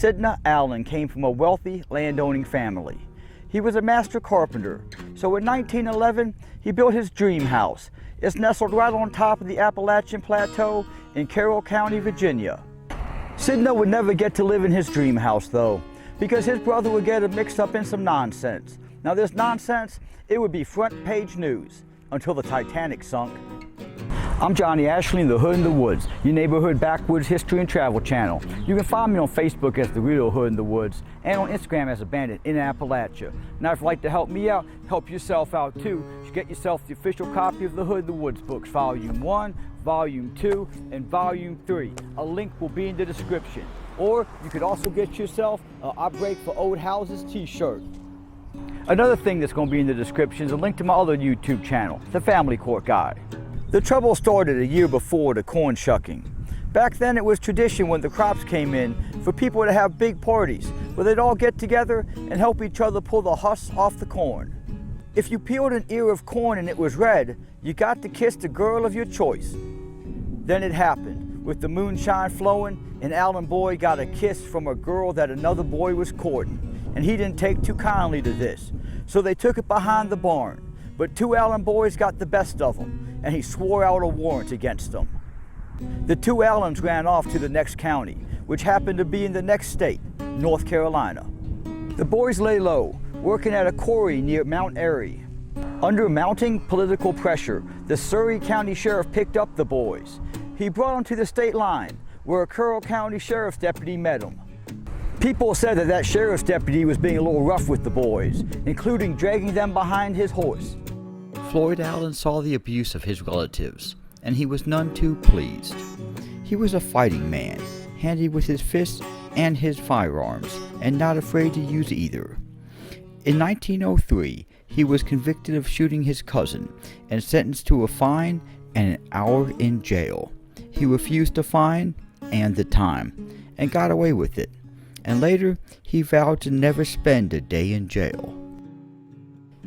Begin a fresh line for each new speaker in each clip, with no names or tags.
Sidney Allen came from a wealthy landowning family. He was a master carpenter, so in 1911 he built his dream house. It's nestled right on top of the Appalachian Plateau in Carroll County, Virginia. Sidney would never get to live in his dream house though, because his brother would get him mixed up in some nonsense. Now this nonsense, it would be front page news until the Titanic sunk. I'm Johnny Ashley in the Hood in the Woods, your neighborhood backwoods history and travel channel. You can find me on Facebook as The Real Hood in the Woods and on Instagram as A Bandit in Appalachia. Now if you'd like to help me out, help yourself out too, you should get yourself the official copy of the Hood in the Woods books, Volume 1, Volume 2, and Volume 3. A link will be in the description. Or you could also get yourself a I Break for Old Houses t-shirt. Another thing that's going to be in the description is a link to my other YouTube channel, The Family Court Guide. The trouble started a year before the corn shucking. Back then it was tradition when the crops came in for people to have big parties where they'd all get together and help each other pull the husks off the corn. If you peeled an ear of corn and it was red, you got to kiss the girl of your choice. Then it happened. With the moonshine flowing, an Allen boy got a kiss from a girl that another boy was courting, and he didn't take too kindly to this, so they took it behind the barn. But two Allen boys got the best of him, and he swore out a warrant against them. The two Allens ran off to the next county, which happened to be in the next state, North Carolina. The boys lay low, working at a quarry near Mount Airy. Under mounting political pressure, the Surrey County Sheriff picked up the boys. He brought them to the state line, where a Carroll County Sheriff's deputy met them. People said that sheriff's deputy was being a little rough with the boys, including dragging them behind his horse.
Floyd Allen saw the abuse of his relatives, and he was none too pleased. He was a fighting man, handy with his fists and his firearms, and not afraid to use either. In 1903, he was convicted of shooting his cousin and sentenced to a fine and an hour in jail. He refused the fine and the time, and got away with it, and later he vowed to never spend a day in jail.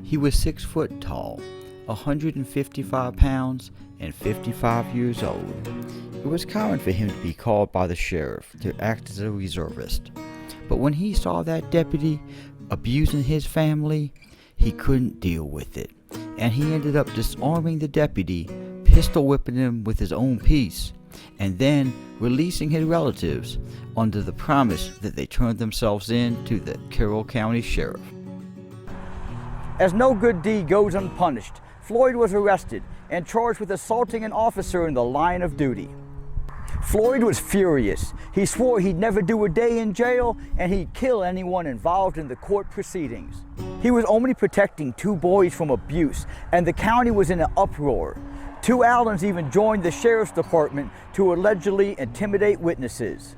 He was 6 foot tall, 155 pounds, and 55 years old. It was common for him to be called by the sheriff to act as a reservist. But when he saw that deputy abusing his family, he couldn't deal with it, and he ended up disarming the deputy, pistol whipping him with his own piece, and then releasing his relatives under the promise that they turned themselves in to the Carroll County Sheriff.
As no good deed goes unpunished, Floyd was arrested and charged with assaulting an officer in the line of duty. Floyd was furious. He swore he'd never do a day in jail and he'd kill anyone involved in the court proceedings. He was only protecting two boys from abuse, and the county was in an uproar. Two Allens even joined the sheriff's department to allegedly intimidate witnesses.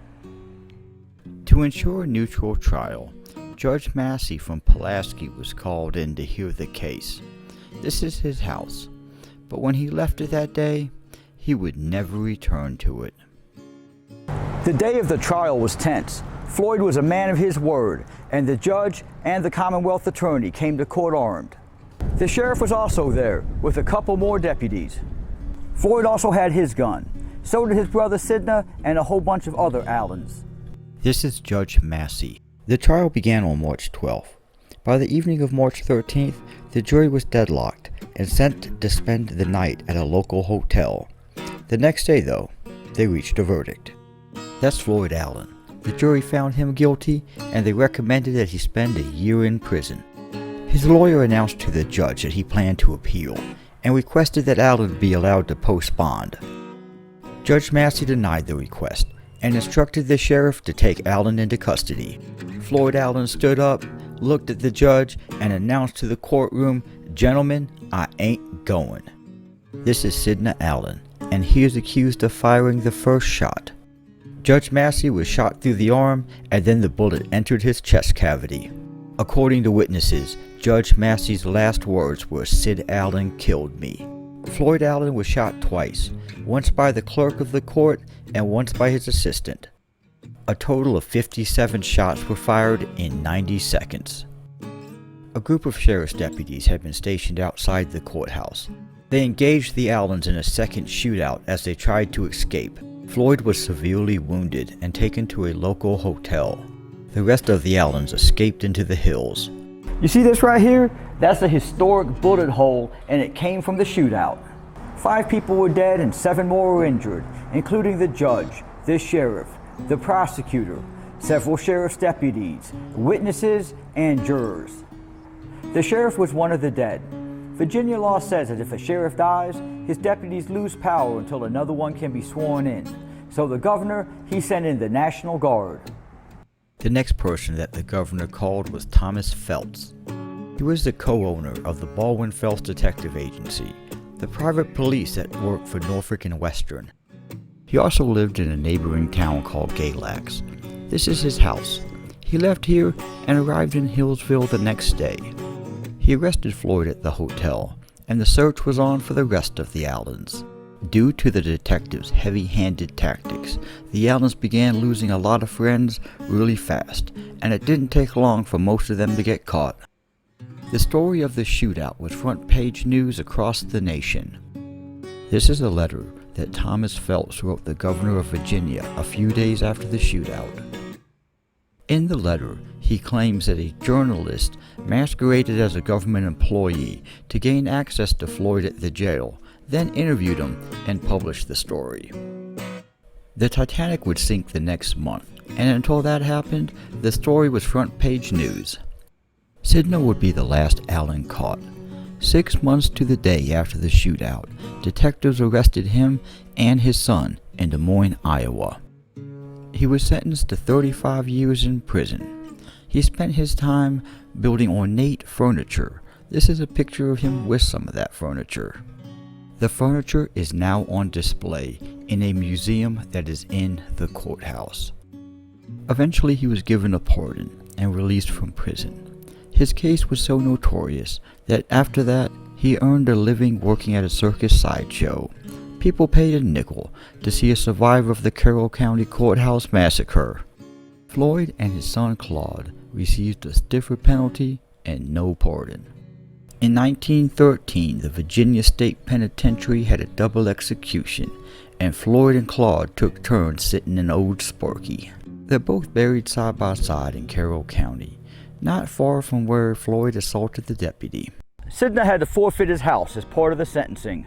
To ensure a neutral trial, Judge Massey from Pulaski was called in to hear the case. This is his house, but when he left it that day, he would never return to it.
The day of the trial was tense. Floyd was a man of his word, and the judge and the Commonwealth attorney came to court armed. The sheriff was also there, with a couple more deputies. Floyd also had his gun. So did his brother Sidney and a whole bunch of other Allens.
This is Judge Massey. The trial began on March 12th. By the evening of March 13th, the jury was deadlocked and sent to spend the night at a local hotel. The next day, though, they reached a verdict. That's Floyd Allen. The jury found him guilty, and they recommended that he spend a year in prison. His lawyer announced to the judge that he planned to appeal, and requested that Allen be allowed to post bond. Judge Massey denied the request, and instructed the sheriff to take Allen into custody. Floyd Allen stood up, looked at the judge, and announced to the courtroom, "Gentlemen, I ain't going." This is Sidney Allen, and he is accused of firing the first shot. Judge Massey was shot through the arm, and then the bullet entered his chest cavity. According to witnesses, Judge Massey's last words were, "Sid Allen killed me." Floyd Allen was shot twice, once by the clerk of the court and once by his assistant. A total of 57 shots were fired in 90 seconds. A group of sheriff's deputies had been stationed outside the courthouse. They engaged the Allens in a second shootout as they tried to escape. Floyd was severely wounded and taken to a local hotel. The rest of the Allens escaped into the hills.
You see this right here? That's a historic bullet hole, and it came from the shootout. 5 people were dead and 7 more were injured, including the judge, the sheriff, the prosecutor, several sheriff's deputies, witnesses, and jurors. The sheriff was one of the dead. Virginia law says that if a sheriff dies, his deputies lose power until another one can be sworn in. So the governor, he sent in the National Guard.
The next person that the governor called was Thomas Phelps. He was the co-owner of the Baldwin Phelps Detective Agency, the private police that worked for Norfolk and Western. He also lived in a neighboring town called Galax. This is his house. He left here and arrived in Hillsville the next day. He arrested Floyd at the hotel, and the search was on for the rest of the Allens. Due to the detectives' heavy-handed tactics, the Allens began losing a lot of friends really fast, and it didn't take long for most of them to get caught. The story of the shootout was front-page news across the nation. This is a letter that Thomas Phelps wrote the governor of Virginia a few days after the shootout. In the letter, he claims that a journalist masqueraded as a government employee to gain access to Floyd at the jail, then interviewed him and published the story. The Titanic would sink the next month, and until that happened, the story was front-page news. Sidney would be the last Allen caught. 6 months to the day after the shootout, detectives arrested him and his son in Des Moines, Iowa. He was sentenced to 35 years in prison. He spent his time building ornate furniture. This is a picture of him with some of that furniture. The furniture is now on display in a museum that is in the courthouse. Eventually he was given a pardon and released from prison. His case was so notorious that after that he earned a living working at a circus sideshow. People paid a nickel to see a survivor of the Carroll County Courthouse Massacre. Floyd and his son Claude received a stiffer penalty and no pardon. In 1913, the Virginia State Penitentiary had a double execution, and Floyd and Claude took turns sitting in Old Sparky. They're both buried side by side in Carroll County, not far from where Floyd assaulted the deputy.
Sidney had to forfeit his house as part of the sentencing.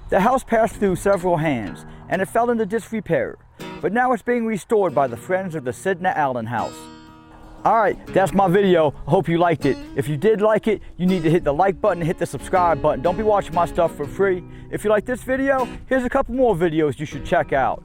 The house passed through several hands, and it fell into disrepair, but now it's being restored by the Friends of the Sidney Allen House. Alright, that's my video. I hope you liked it. If you did like it, you need to hit the like button and hit the subscribe button. Don't be watching my stuff for free. If you like this video, here's a couple more videos you should check out.